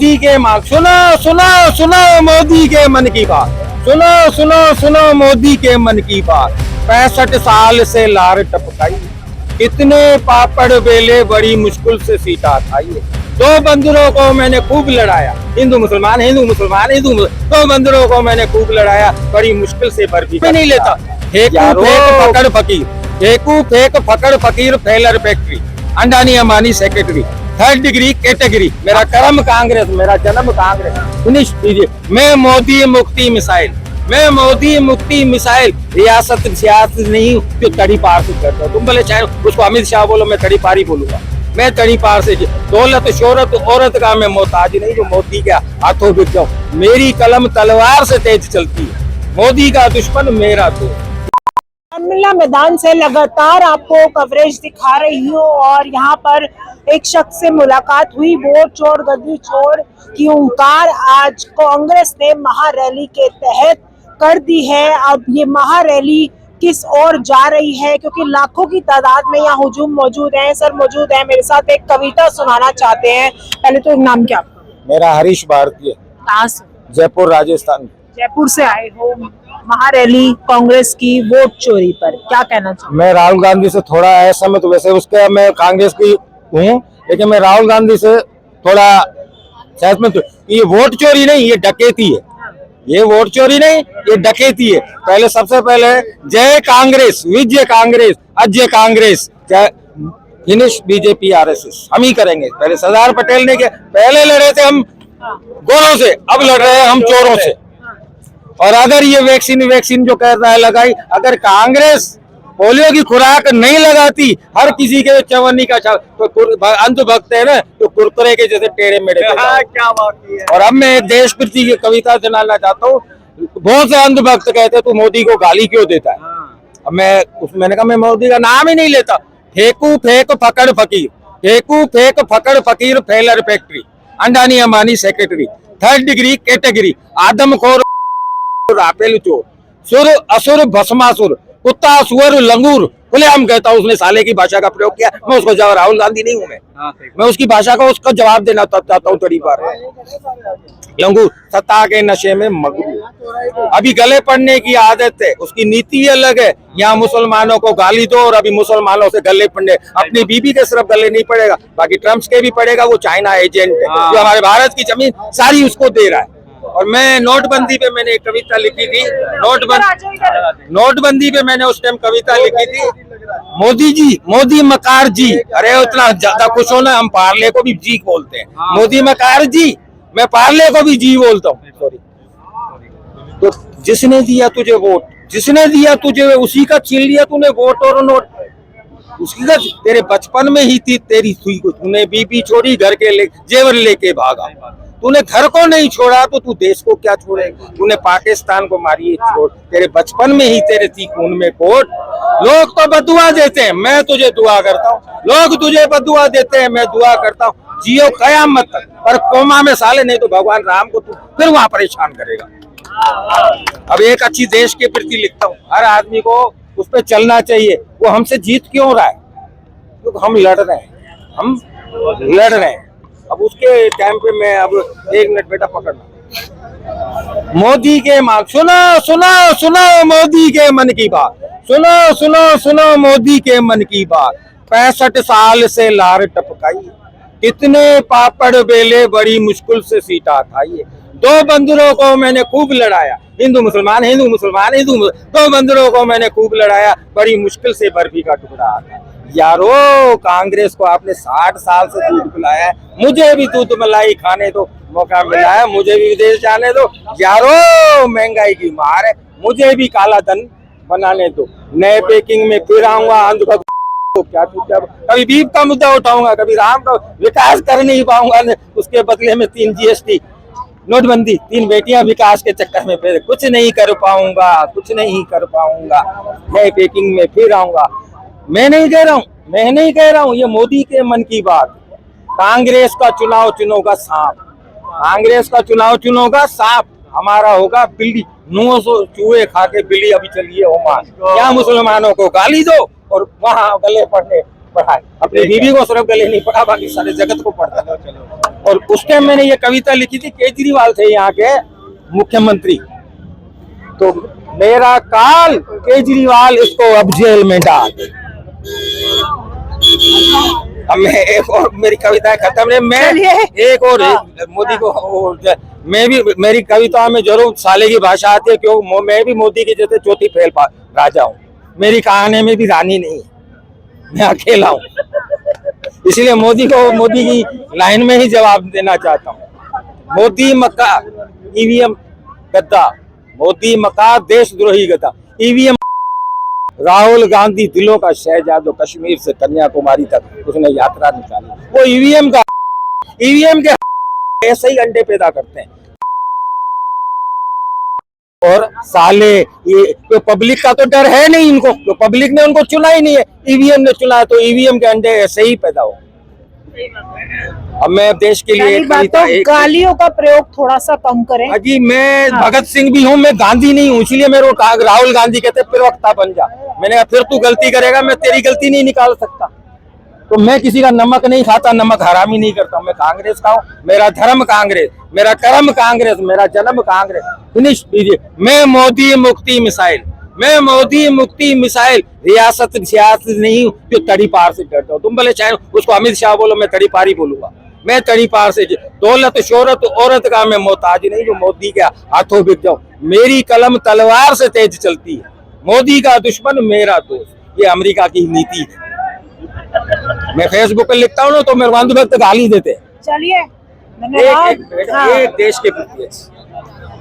मोदी के मांग सुनो सुनो सुनो मोदी के मन की बात, सुनो सुनो सुनो मोदी के मन की बात। 65 साल से लार टपकाई, कितने पापड़ बेले बड़ी मुश्किल से सीटा खाई। दो बंदरों को मैंने खूब लड़ाया, हिंदू मुसलमान हिंदू मुसलमान हिंदू दो बंदरों को मैंने खूब लड़ाया, बड़ी मुश्किल से बर्फी नहीं लेता। फेंकू फेंक फकड़ फकीर, फेंकू फेंक फकड़ फकीर, फेलर फैक्ट्री, अंडानी Ambani secretary, 3rd degree category, मेरा कर्म कांग्रेस, मेरा जन्म कांग्रेस। फिनिश कीजिए। मैं मोदी मुक्ति मिसाइल, मैं मोदी मुक्ति मिसाइल, रियासत सियासत नहीं जो तड़ी पार से करता हूँ। तुम बोले चाहे उसको अमित शाह बोलो, मैं तड़ी पार ही बोलूंगा। मैं तड़ी पार से दौलत शोहरत औरत का मैं मोहताज नहीं जो मोदी के हाथों बिक जाऊं। मेरी कलम तलवार से तेज चलती है, मोदी का दुश्मन मेरा दोस्त। रामलीला मैदान से लगातार आपको कवरेज दिखा रही हूँ और यहाँ पर एक शख्स से मुलाकात हुई। वोट चोर गद्दी चोर की हुंकार आज कांग्रेस ने महारैली के तहत कर दी है। अब ये महारैली किस ओर जा रही है, क्योंकि लाखों की तादाद में यहाँ हुजूम मौजूद है। सर मौजूद है मेरे साथ, एक कविता सुनाना चाहते हैं। पहले तो नाम क्या? मेरा हरीश भारतीय, कहाँ से? जयपुर राजस्थान। जयपुर से आए हो महारैली कांग्रेस की वोट चोरी पर, क्या कहना चाहिए? मैं राहुल गांधी से थोड़ा असहमत, वैसे उसके मैं कांग्रेस की हूँ, लेकिन मैं राहुल गांधी से थोड़ा सहमत हूँ। ये वोट चोरी नहीं, ये डकैती है। ये वोट चोरी नहीं, ये डकैती है। पहले सबसे पहले जय कांग्रेस, विजय कांग्रेस, अजय कांग्रेस, फिनिश बीजेपी आरएसएस हम ही करेंगे। पहले सरदार पटेल ने पहले लड़े थे हम गोरों से, अब लड़ रहे हैं हम चोरों से। और अगर ये वैक्सीन जो कह रहा है लगाई, अगर कांग्रेस पोलियो की खुराक नहीं लगाती, हर किसी के चवन्नी का तो अंधभक्त है ना, तो कुरकुरे के जैसे टेढ़े मेढ़े क्या बात है। और अब मैं देश प्रति की कविता सुनाना चाहता हूँ। बहुत से अंधभक्त कहते तू मोदी को गाली क्यों देता है। अब मैंने कहा मैं मोदी का नाम ही नहीं लेता। फेंकू फेंक फकड़ फकीर, फेंकू फेंक फकड़ फकीर, फेलर फैक्ट्री, अंडानी Ambani secretary, 3rd degree category, आदमखोर राफेल चोर, सुर असुर भस्मासुर, कुत्ता सुअर लंगूर, खुलेआम कहता हूँ। उसने साले की भाषा का प्रयोग किया, मैं उसको जवाब, राहुल गांधी नहीं हूँ मैं उसकी भाषा का उसका जवाब देना चाहता हूँ। तड़ी बार लंगूर, सत्ता के नशे में मगरू, अभी गले पड़ने की आदत है, उसकी नीति अलग है। यहाँ मुसलमानों को गाली दो और अभी मुसलमानों से गले पड़ने, अपनी बीबी के सिर्फ गले नहीं पड़ेगा, बाकी ट्रम्प के भी पड़ेगा। वो चाइना एजेंट है जो हमारे भारत की जमीन सारी उसको दे रहा है। और मैं नोटबंदी पे मैंने एक कविता लिखी थी, नोटबंदी पे मैंने उस टाइम कविता लिखी थी। मोदी जी, मोदी मकार जी, अरे उतना ज्यादा खुश होना, हम पार्ले को भी जी बोलते हैं। मोदी मकार जी, मैं पार्ले को भी जी बोलता हूँ। सॉरी। तो जिसने दिया तुझे वोट, जिसने दिया तुझे उसी का छीन लिया तूने वोट और नोट। उसकी का तेरे बचपन में ही थी तेरी सुई को, तूने बीबी छोड़ी, घर के जेवर लेके भागा। तूने घर को नहीं छोड़ा तो तू देश को क्या छोड़ेगा। तूने पाकिस्तान को मारी छोड़, तेरे बचपन में ही तेरे थी खून में कोट। लोग तो बदुआ देते हैं, मैं तुझे दुआ करता हूँ। लोग तुझे बदुआ देते हैं, मैं दुआ करता हूँ। जियो कयामत तक, पर कोमा में साले, नहीं तो भगवान राम को तू फिर वहां परेशान करेगा। अब एक अच्छी देश के प्रति लिखता हूँ, हर आदमी को उस पर चलना चाहिए। वो हमसे जीत क्यों रहा है, क्योंकि हम लड़ रहे हैं, हम लड़ रहे हैं। अब उसके टाइम पे मैं अब 1 मिनट बेटा पकड़ना। मोदी के मांग सुनो सुनो सुनो मोदी के मन की बात, सुनो सुनो सुनो मोदी के मन की बात। 65 साल से लार टपकाई, कितने पापड़ बेले बड़ी मुश्किल से सीटा खाई। दो बंदरों को मैंने खूब लड़ाया, हिंदू मुसलमान हिंदू मुसलमान हिंदू दो बंदरों को मैंने खूब लड़ाया, बड़ी मुश्किल से बर्फी का टुकड़ा आता। यारो कांग्रेस को आपने 60 साल से दूध पिलाया है, मुझे भी दूध मलाई खाने दो, मौका मिला है, मुझे भी विदेश जाने दो। यारो महंगाई की मार है, मुझे भी काला धन बनाने दो। नए पैकिंग में फिर आऊंगा, तो क्या कभी बीफ का मुद्दा उठाऊंगा, कभी राम का विकास कर नहीं पाऊंगा, उसके बदले में 3 GST, नोटबंदी, 3 बेटियां, विकास के चक्कर में फिर कुछ नहीं कर पाऊंगा, कुछ नहीं कर पाऊंगा। नए पैकिंग में फिर आऊंगा। मैं नहीं कह रहा हूँ, ये मोदी के मन की बात। कांग्रेस का चुनाव चुनोगा सांप, कांग्रेस का चुनाव चुनोगा सांप, हमारा होगा बिल्ली। 900 चूहे खा के बिल्ली अभी चलिए ओमान। यहाँ मुसलमानों को गाली दो और वहाँ गले पढ़ने पढ़ाए, अपनी बीवी को सिर्फ गले नहीं पढ़ा, बाकी सारे जगत को पढ़ता है। और उस टाइम मैंने ये कविता लिखी थी, केजरीवाल थे यहाँ के मुख्यमंत्री, तो मेरा काल केजरीवाल इसको अब जेल में डाल। अब मैं एक और, मेरी कविताएं खत्म है, मैं एक और मोदी को, मैं भी, मेरी कविता में जरूर साले की भाषा आती है, क्यों मैं भी मोदी के जैसे चौथी फेल राजा हूँ, मेरी कहानी में भी रानी नहीं है, मैं अकेला हूँ, इसलिए मोदी को मोदी की लाइन में ही जवाब देना चाहता हूँ। मोदी मक्का ईवीएम गद्दा, मोदी मक्का देशद्रोही गद्दा, ईवीएम राहुल गांधी दिलों का शहजादो, कश्मीर से कन्याकुमारी तक उसने यात्रा निकाली, वो ईवीएम के ऐसे ही अंडे पैदा करते हैं। और साले ये तो पब्लिक का तो डर है नहीं इनको, तो पब्लिक ने उनको चुना ही नहीं है, ईवीएम ने चुना, तो ईवीएम के अंडे ऐसे ही पैदा हो। अब मैं देश के लिए गालियों का प्रयोग थोड़ा सा कम करें। अजी मैं भगत सिंह भी हूँ, मैं गांधी नहीं हूँ, इसलिए मेरे को राहुल गांधी कहते प्रवक्ता बन जा। मैंने कहा फिर तू गलती करेगा, मैं तेरी गलती नहीं निकाल सकता, तो मैं किसी का नमक नहीं खाता, नमक हरामी नहीं करता, मैं कांग्रेस का हूँ, मेरा धर्म कांग्रेस, मेरा कर्म कांग्रेस, मेरा जन्म कांग्रेस। फिनिश कीजिए। मैं मोदी मुक्ति मिसाइल, मैं मोदी मुक्ति मिसाइल, रियासत सियासत नहीं हूँ जो तड़ी पार से डरता हूँ। तुम भले चाहे उसको अमित शाह बोलो, मैं तड़ी पार ही बोलूंगा, मैं तड़ी पार से। दौलत शोहरत औरत का मैं मोहताज नहीं जो मोदी के हाथों बिक जाऊं। मेरी कलम तलवार से तेज चलती है, मोदी का दुश्मन मेरा दोस्त, ये अमेरिका की नीति है। मैं फेसबुक पर लिखता हूँ ना, तो मेरे बंधु भक्त गाली देते हैं। चलिए एक देश के प्रति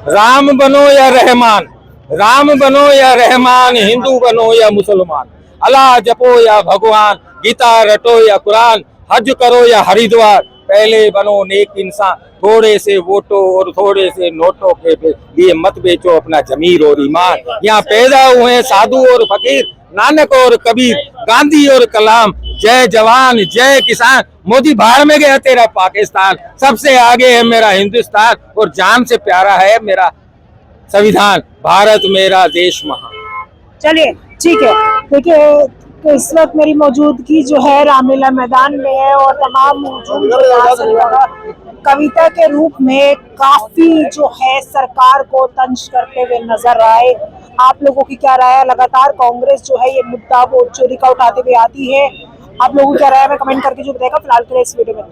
राम बनो या रहमान, राम बनो या रहमान, हिंदू बनो या मुसलमान, अल्लाह जपो या भगवान, गीता रटो या कुरान, हज करो या हरिद्वार, पहले बनो नेक इंसान, थोड़े से वोटों और थोड़े से नोटों के लिए मत बेचो अपना जमीर और ईमान। यहाँ पैदा हुए साधु और फकीर, नानक और कबीर, गांधी और कलाम, जय जवान जय किसान, मोदी बाहर में गया तेरा पाकिस्तान, सबसे आगे है मेरा हिंदुस्तान, और जान से प्यारा है मेरा संविधान, भारत मेरा देश महान। चलिए ठीक है, देखिए तो इस वक्त मेरी मौजूदगी जो है रामलीला मैदान में है, और तमाम कविता के रूप में काफी जो है सरकार को तंज करते हुए नजर आए। आप लोगों की क्या राय है? लगातार कांग्रेस जो है ये मुद्दा वोट चोरी का उठाते हुए आती है, आप लोगों की क्या राय है? कमेंट करके जो बताएगा। फिलहाल के लिए इस वीडियो में